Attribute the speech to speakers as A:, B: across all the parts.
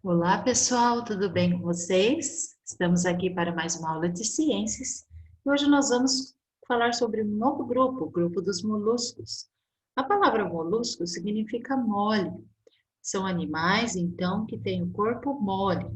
A: Olá, pessoal, tudo bem com vocês? Estamos aqui para mais uma aula de ciências e hoje nós vamos falar sobre um novo grupo, o grupo dos moluscos. A palavra molusco significa mole. São animais, então, que têm o corpo mole.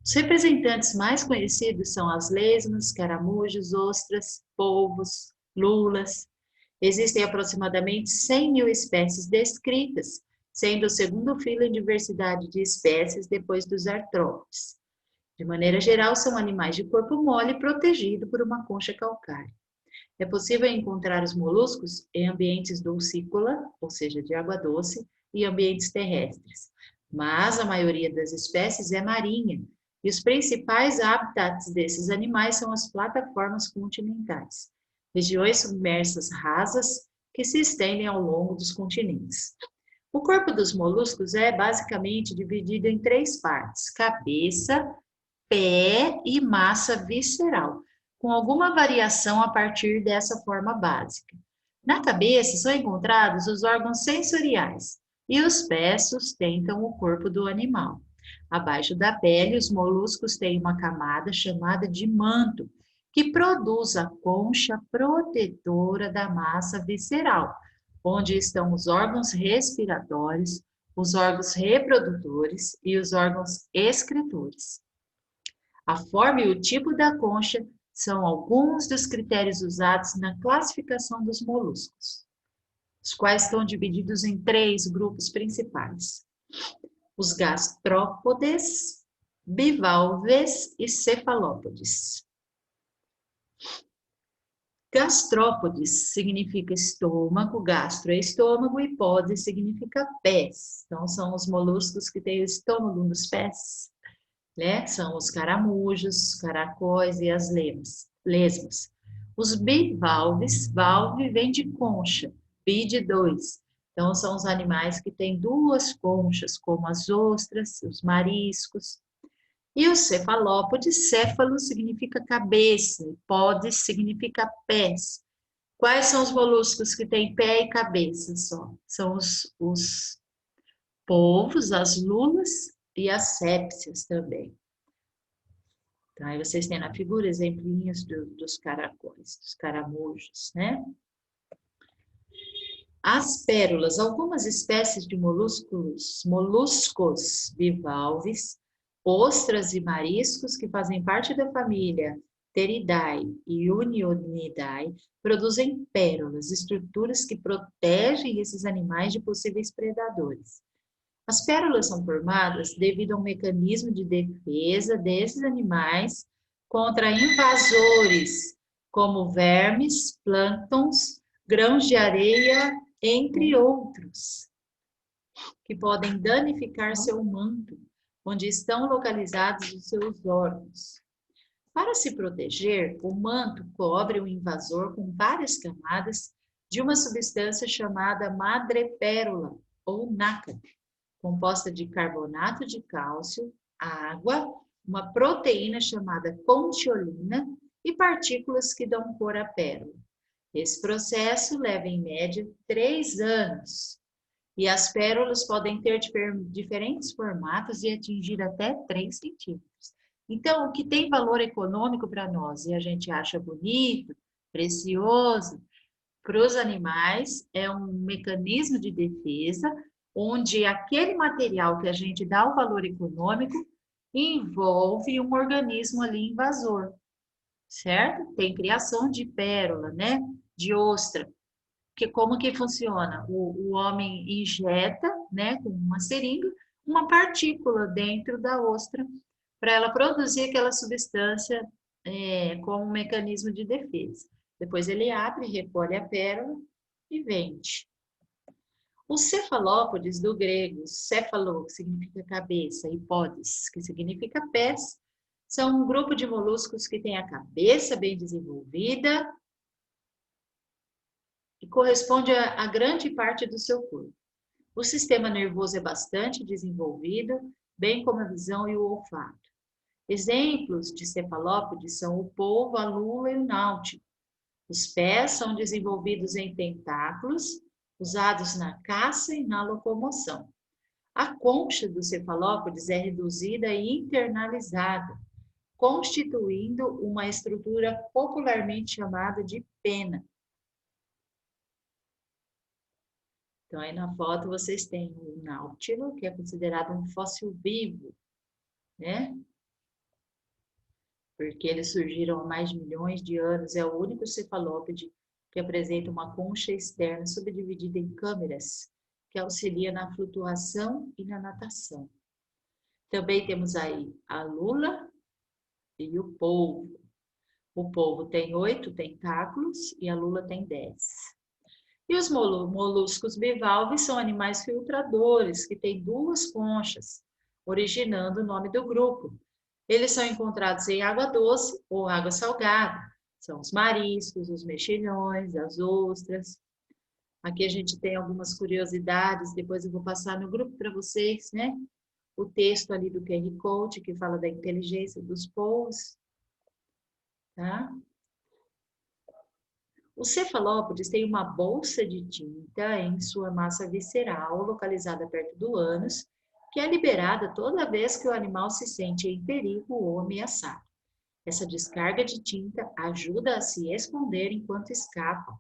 A: Os representantes mais conhecidos são as lesmas, caramujos, ostras, polvos, lulas. Existem aproximadamente 100 mil espécies descritas, sendo o segundo filo em diversidade de espécies depois dos artrópodes. De maneira geral, são animais de corpo mole protegido por uma concha calcária. É possível encontrar os moluscos em ambientes dulcícola, ou seja, de água doce, e ambientes terrestres, mas a maioria das espécies é marinha, e os principais habitats desses animais são as plataformas continentais, regiões submersas rasas que se estendem ao longo dos continentes. O corpo dos moluscos é basicamente dividido em três partes: cabeça, pé e massa visceral, com alguma variação a partir dessa forma básica. Na cabeça são encontrados os órgãos sensoriais e os pés sustentam o corpo do animal. Abaixo da pele, os moluscos têm uma camada chamada de manto, que produz a concha protetora da massa visceral, onde estão os órgãos respiratórios, os órgãos reprodutores e os órgãos excretores. A forma e o tipo da concha são alguns dos critérios usados na classificação dos moluscos, os quais estão divididos em três grupos principais: os gastrópodes, bivalves e cefalópodes. Gastrópodes significa estômago, gastro é estômago e podes significa pés. Então, são os moluscos que têm o estômago nos pés, né? São os caramujos, caracóis e as lesmas. Os bivalves, valve vem de concha, bi de dois. Então, são os animais que têm duas conchas, como as ostras, os mariscos. E o cefalópodes, céfalo significa cabeça, e podes significa pés. Quais são os moluscos que têm pé e cabeça só? São os polvos, as lulas e as sépsias também. Então, aí vocês têm na figura exemplinhos dos caracóis, dos caramujos, né? As pérolas, algumas espécies de moluscos bivalves, ostras e mariscos que fazem parte da família Theridae e Unionidae, produzem pérolas, estruturas que protegem esses animais de possíveis predadores. As pérolas são formadas devido a um mecanismo de defesa desses animais contra invasores, como vermes, plânctons, grãos de areia, entre outros, que podem danificar seu manto, onde estão localizados os seus órgãos. Para se proteger, o manto cobre o invasor com várias camadas de uma substância chamada madrepérola, ou nácar, composta de carbonato de cálcio, água, uma proteína chamada contiolina e partículas que dão cor à pérola. Esse processo leva em média 3 anos e as pérolas podem ter diferentes formatos e atingir até 3 centímetros. Então, o que tem valor econômico para nós e a gente acha bonito, precioso, para os animais é um mecanismo de defesa onde aquele material que a gente dá o valor econômico envolve um organismo ali invasor, certo? Tem criação de pérola, né? De ostra. Que como que funciona? O homem injeta, né, com uma seringa, uma partícula dentro da ostra para ela produzir aquela substância como um mecanismo de defesa. Depois ele abre, recolhe a pérola e vende. Os cefalópodes, do grego, céfalo, que significa cabeça, e podes, que significa pés, são um grupo de moluscos que tem a cabeça bem desenvolvida e corresponde a grande parte do seu corpo. O sistema nervoso é bastante desenvolvido, bem como a visão e o olfato. Exemplos de cefalópodes são o polvo, a lula e o náutico. Os pés são desenvolvidos em tentáculos, usados na caça e na locomoção. A concha dos cefalópodes é reduzida e internalizada, constituindo uma estrutura popularmente chamada de pena. Então, aí na foto vocês têm o náutilo, que é considerado um fóssil vivo, né? Porque eles surgiram há mais de milhões de anos, é o único cefalópode que apresenta uma concha externa subdividida em câmeras, que auxilia na flutuação e na natação. Também temos aí a lula e o polvo. O polvo tem 8 tentáculos e a lula tem 10. E os moluscos bivalves são animais filtradores, que têm 2 conchas, originando o nome do grupo. Eles são encontrados em água doce ou água salgada. São os mariscos, os mexilhões, as ostras. Aqui a gente tem algumas curiosidades, depois eu vou passar no grupo para vocês, né? O texto ali do QR Code, que fala da inteligência dos polvos, tá? Os cefalópodes têm uma bolsa de tinta em sua massa visceral, localizada perto do ânus, que é liberada toda vez que o animal se sente em perigo ou ameaçado. Essa descarga de tinta ajuda a se esconder enquanto escapa,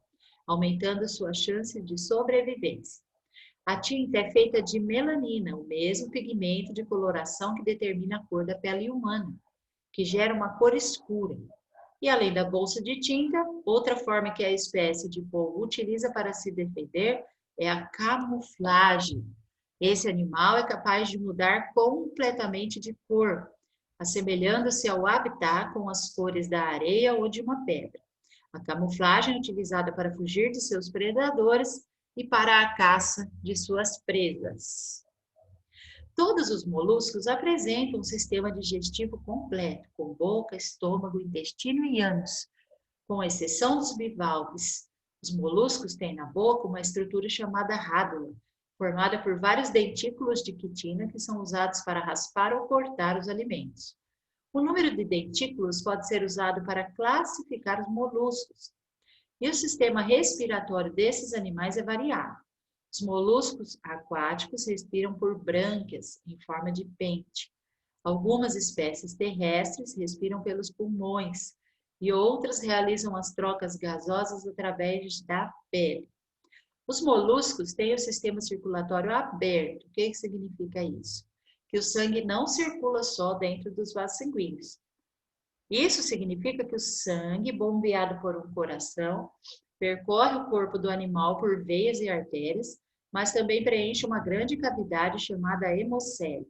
A: aumentando sua chance de sobrevivência. A tinta é feita de melanina, o mesmo pigmento de coloração que determina a cor da pele humana, que gera uma cor escura. E além da bolsa de tinta, outra forma que a espécie de polvo utiliza para se defender é a camuflagem. Esse animal é capaz de mudar completamente de cor, assemelhando-se ao habitat com as cores da areia ou de uma pedra. A camuflagem é utilizada para fugir de seus predadores e para a caça de suas presas. Todos os moluscos apresentam um sistema digestivo completo, com boca, estômago, intestino e ânus, com exceção dos bivalves. Os moluscos têm na boca uma estrutura chamada rádula, formada por vários dentículos de quitina que são usados para raspar ou cortar os alimentos. O número de dentículos pode ser usado para classificar os moluscos. E o sistema respiratório desses animais é variado. Os moluscos aquáticos respiram por brânquias, em forma de pente. Algumas espécies terrestres respiram pelos pulmões e outras realizam as trocas gasosas através da pele. Os moluscos têm o sistema circulatório aberto. O que significa isso? Que o sangue não circula só dentro dos vasos sanguíneos. Isso significa que o sangue, bombeado por um coração, percorre o corpo do animal por veias e artérias, mas também preenche uma grande cavidade chamada hemocélio.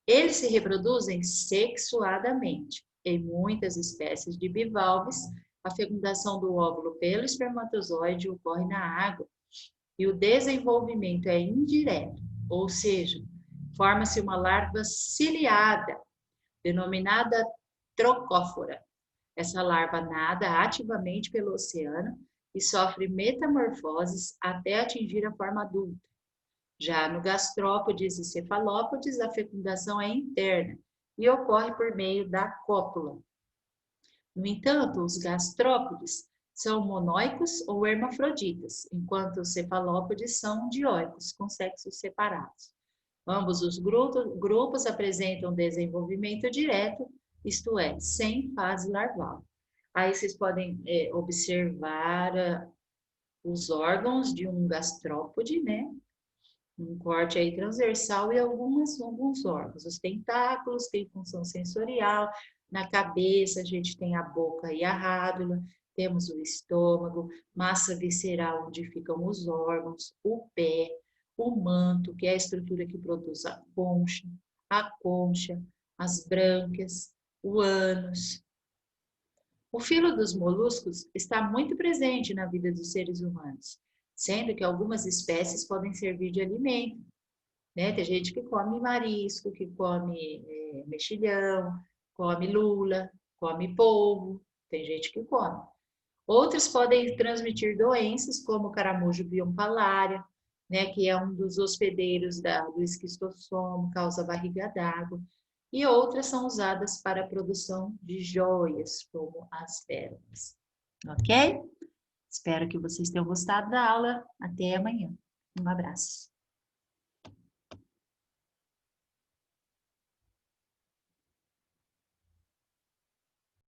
A: Eles se reproduzem sexuadamente. Em muitas espécies de bivalves, a fecundação do óvulo pelo espermatozoide ocorre na água e o desenvolvimento é indireto, ou seja, forma-se uma larva ciliada, denominada trocófora. Essa larva nada ativamente pelo oceano e sofre metamorfoses até atingir a forma adulta. Já no gastrópodes e cefalópodes, a fecundação é interna e ocorre por meio da cópula. No entanto, os gastrópodes são monóicos ou hermafroditas, enquanto os cefalópodes são dioicos, com sexos separados. Ambos os grupos apresentam desenvolvimento direto, isto é, sem fase larval. Aí vocês podem observar os órgãos de um gastrópode, né? Um corte aí transversal e alguns órgãos. Os tentáculos têm função sensorial, na cabeça a gente tem a boca e a rádula, temos o estômago, massa visceral onde ficam os órgãos, o pé, o manto, que é a estrutura que produz a concha, as brânquias, o ânus. O filo dos moluscos está muito presente na vida dos seres humanos, sendo que algumas espécies podem servir de alimento, né? Tem gente que come marisco, que come mexilhão, come lula, come polvo, tem gente que come. Outros podem transmitir doenças, como o caramujo biompalária, né, que é um dos hospedeiros do esquistossomo, causa barriga d'água, e outras são usadas para a produção de joias, como as pérolas. Ok? Espero que vocês tenham gostado da aula. Até amanhã. Um abraço.